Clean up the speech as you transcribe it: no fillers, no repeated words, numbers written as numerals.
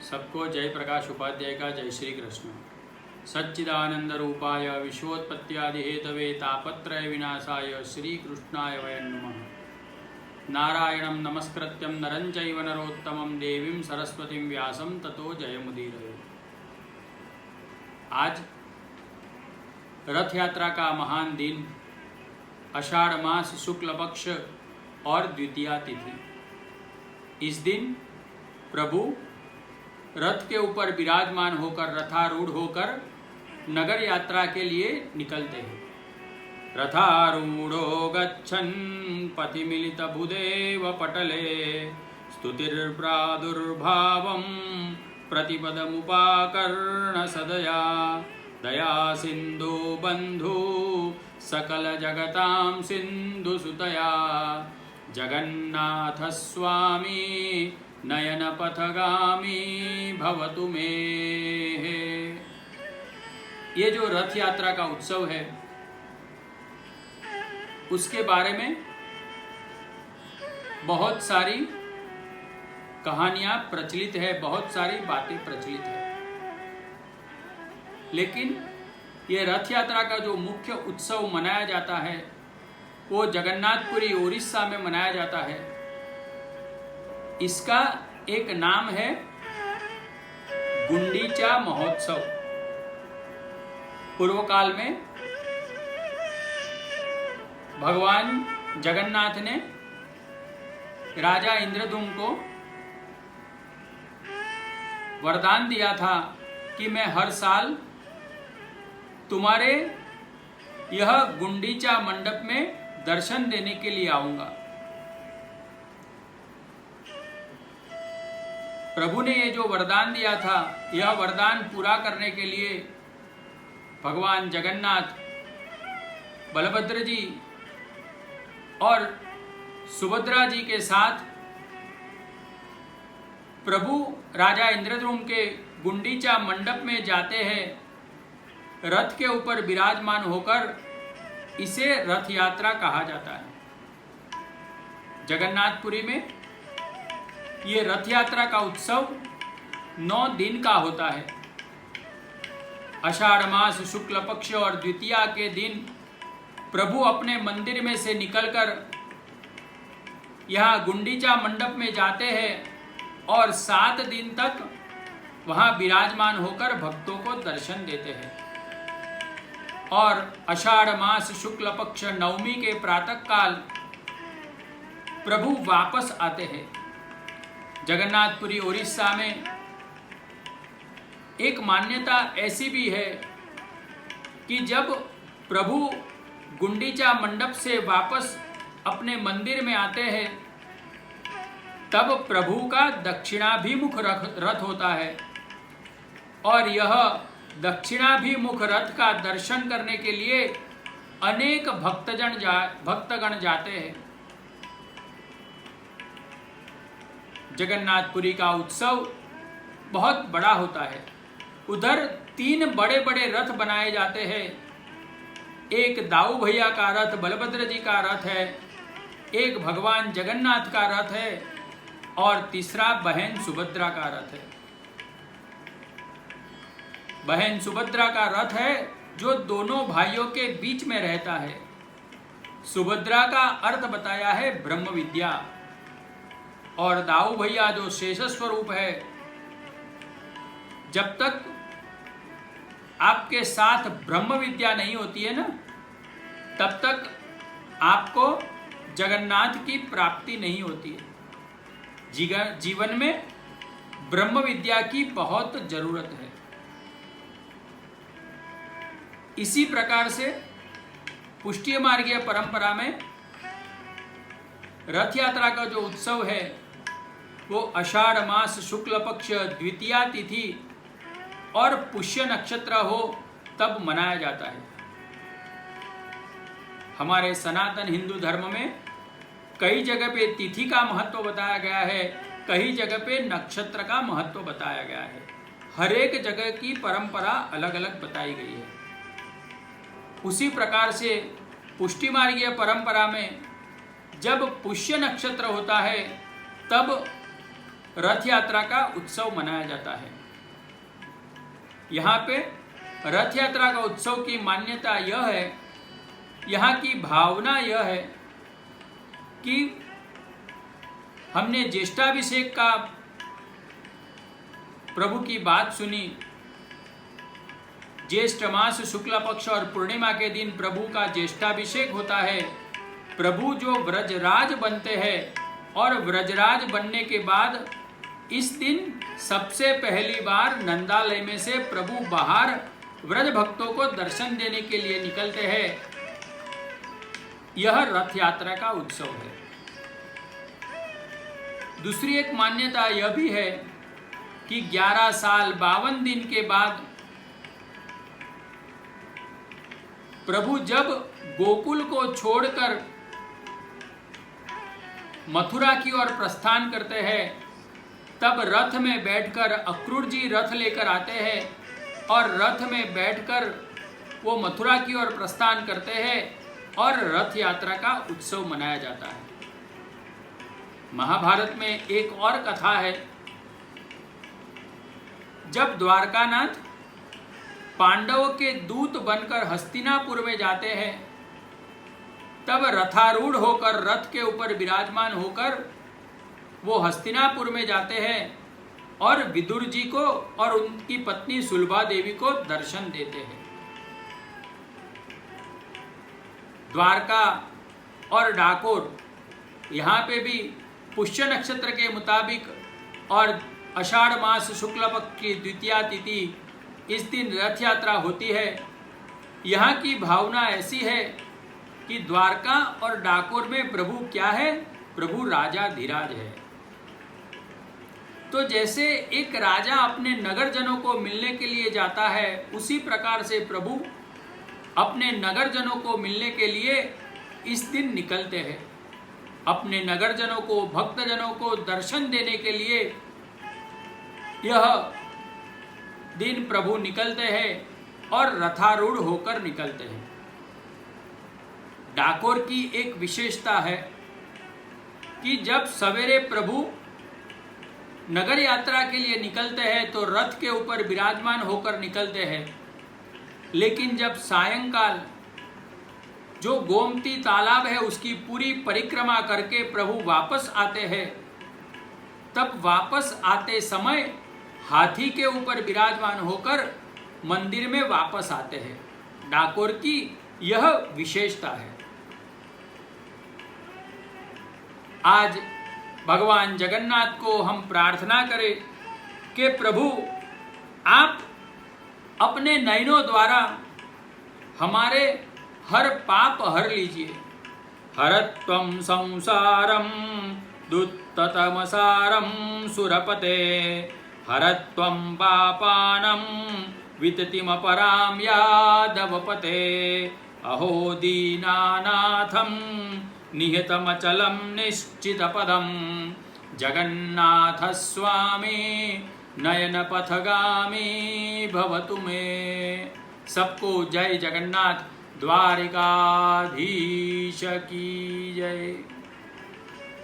सबको जय प्रकाश उपाध्याय का जय श्री कृष्ण। सच्चिदानंद रूपाय विश्वोत्पत्त्यादि हेतवे तापत्रय विनाशाय श्री कृष्णाय वयं नमः। नारायणं नमस्कृत्यं नरं चैव नरोत्तमं देवीं सरस्वतीं व्यासं ततो जयमुदीरये। आज रथ यात्रा का महान दिन, आषाढ़ मास शुक्ल पक्ष और द्वितीया तिथि। इस दिन प्रभु रथ के ऊपर विराजमान होकर, रथारूढ़ होकर नगर यात्रा के लिए निकलते हैं। रथारूढ़ो गच्छन् पथिमिलितभुदेव पटले स्तुतिर्प्रादुर्भावं प्रतिपदमुपाकर्ण सदया दया सिंधु बंधु सकल जगतां सिंधु सुतया जगन्नाथ स्वामी नयन पथगामी भवतु मे। ये जो रथ यात्रा का उत्सव है उसके बारे में बहुत सारी कहानियां प्रचलित है, बहुत सारी बातें प्रचलित है। लेकिन ये रथ यात्रा का जो मुख्य उत्सव मनाया जाता है वो जगन्नाथपुरी उड़ीसा में मनाया जाता है। इसका एक नाम है गुंडीचा महोत्सव। पूर्व काल में भगवान जगन्नाथ ने राजा इंद्रद्युम्न को वरदान दिया था कि मैं हर साल तुम्हारे यह गुंडीचा मंडप में दर्शन देने के लिए आऊंगा। प्रभु ने ये जो वरदान दिया था, यह वरदान पूरा करने के लिए भगवान जगन्नाथ, बलभद्र जी और सुभद्रा जी के साथ प्रभु राजा इंद्रद्युम्न के गुंडीचा मंडप में जाते हैं रथ के ऊपर विराजमान होकर। इसे रथ यात्रा कहा जाता है। जगन्नाथपुरी में ये रथ यात्रा का उत्सव 9 दिन का होता है। आषाढ़ मास शुक्ल पक्ष और द्वितीया के दिन प्रभु अपने मंदिर में से निकलकर यहाँ गुंडीचा मंडप में जाते हैं और 7 दिन तक वहाँ विराजमान होकर भक्तों को दर्शन देते हैं। और आषाढ़ मास शुक्ल पक्ष नवमी के प्रातः काल प्रभु वापस आते हैं। जगन्नाथपुरी उड़ीसा में एक मान्यता ऐसी भी है कि जब प्रभु गुंडीचा मंडप से वापस अपने मंदिर में आते हैं तब प्रभु का दक्षिणाभिमुख रथ होता है और यह दक्षिणाभिमुख रथ का दर्शन करने के लिए अनेक भक्तगण जाते हैं। जगन्नाथपुरी का उत्सव बहुत बड़ा होता है। उधर 3 बड़े बड़े रथ बनाए जाते हैं। एक दाऊ भैया का रथ, बलभद्र जी का रथ है, एक भगवान जगन्नाथ का रथ है और तीसरा बहन सुभद्रा का रथ है। बहन सुभद्रा का रथ है जो दोनों भाइयों के बीच में रहता है। सुभद्रा का अर्थ बताया है ब्रह्म विद्या और दाऊ भैया जो शेष स्वरूप है। जब तक आपके साथ ब्रह्म विद्या नहीं होती है ना, तब तक आपको जगन्नाथ की प्राप्ति नहीं होती है। जीवन में ब्रह्म विद्या की बहुत जरूरत है। इसी प्रकार से पुष्टि मार्गीय परंपरा में रथ यात्रा का जो उत्सव है वो आषाढ़ मास शुक्ल पक्ष द्वितीया तिथि और पुष्य नक्षत्र हो तब मनाया जाता है। हमारे सनातन हिंदू धर्म में कई जगह पे तिथि का महत्व बताया गया है, कई जगह पे नक्षत्र का महत्व बताया गया है। हर एक जगह की परंपरा अलग अलग बताई गई है। उसी प्रकार से पुष्टि मार्गीय परंपरा में जब पुष्य नक्षत्र होता है तब रथ यात्रा का उत्सव मनाया जाता है। यहाँ पे रथ यात्रा का उत्सव की मान्यता यह है, यहाँ की भावना यह है कि हमने ज्येष्ठाभिषेक का प्रभु की बात सुनी। ज्येष्ठ मास शुक्ल पक्ष और पूर्णिमा के दिन प्रभु का ज्येष्ठाभिषेक होता है। प्रभु जो व्रजराज बनते हैं और व्रजराज बनने के बाद इस दिन सबसे पहली बार नंदालय में से प्रभु बाहर व्रज भक्तों को दर्शन देने के लिए निकलते हैं। यह रथ यात्रा का उत्सव है। दूसरी एक मान्यता यह भी है कि 11 साल 52 दिन के बाद प्रभु जब गोकुल को छोड़कर मथुरा की ओर प्रस्थान करते हैं, तब रथ में बैठकर अक्रूर जी रथ लेकर आते हैं और रथ में बैठकर वो मथुरा की ओर प्रस्थान करते हैं और रथ यात्रा का उत्सव मनाया जाता है। महाभारत में एक और कथा है, जब द्वारकानाथ पांडवों के दूत बनकर हस्तिनापुर में जाते हैं, तब रथारूढ़ होकर रथ के ऊपर विराजमान होकर वो हस्तिनापुर में जाते हैं और विदुर जी को और उनकी पत्नी सुलभा देवी को दर्शन देते हैं। द्वारका और डाकोर यहाँ पे भी पुष्य नक्षत्र के मुताबिक और आषाढ़ मास शुक्ल पक्ष की द्वितीया तिथि इस दिन रथ यात्रा होती है। यहाँ की भावना ऐसी है कि द्वारका और डाकोर में प्रभु क्या है? प्रभु राजा धीराज है। तो जैसे एक राजा अपने नगरजनों को मिलने के लिए जाता है, उसी प्रकार से प्रभु अपने नगरजनों को मिलने के लिए इस दिन निकलते हैं। अपने नगरजनों को, भक्तजनों को दर्शन देने के लिए यह दिन प्रभु निकलते हैं और रथारूढ़ होकर निकलते हैं। डाकोर की एक विशेषता है कि जब सवेरे प्रभु नगर यात्रा के लिए निकलते हैं तो रथ के ऊपर विराजमान होकर निकलते हैं, लेकिन जब सायंकाल जो गोमती तालाब है उसकी पूरी परिक्रमा करके प्रभु वापस आते हैं, तब वापस आते समय हाथी के ऊपर विराजमान होकर मंदिर में वापस आते हैं। डाकोर की यह विशेषता है। आज भगवान जगन्नाथ को हम प्रार्थना करें कि प्रभु आप अपने नयनों द्वारा हमारे हर पाप हर लीजिए। हरत्वं संसारं दुत्ततमसारं सुरपते, हरत्वं पापानं विततिमपरां यादवपते, अहो दीनानाथं निहितमचलं निश्चितपदं, जगन्नाथ स्वामी नयनपथगामी भवतु मे। सबको जय जगन्नाथ, द्वारिकाधीश की जय।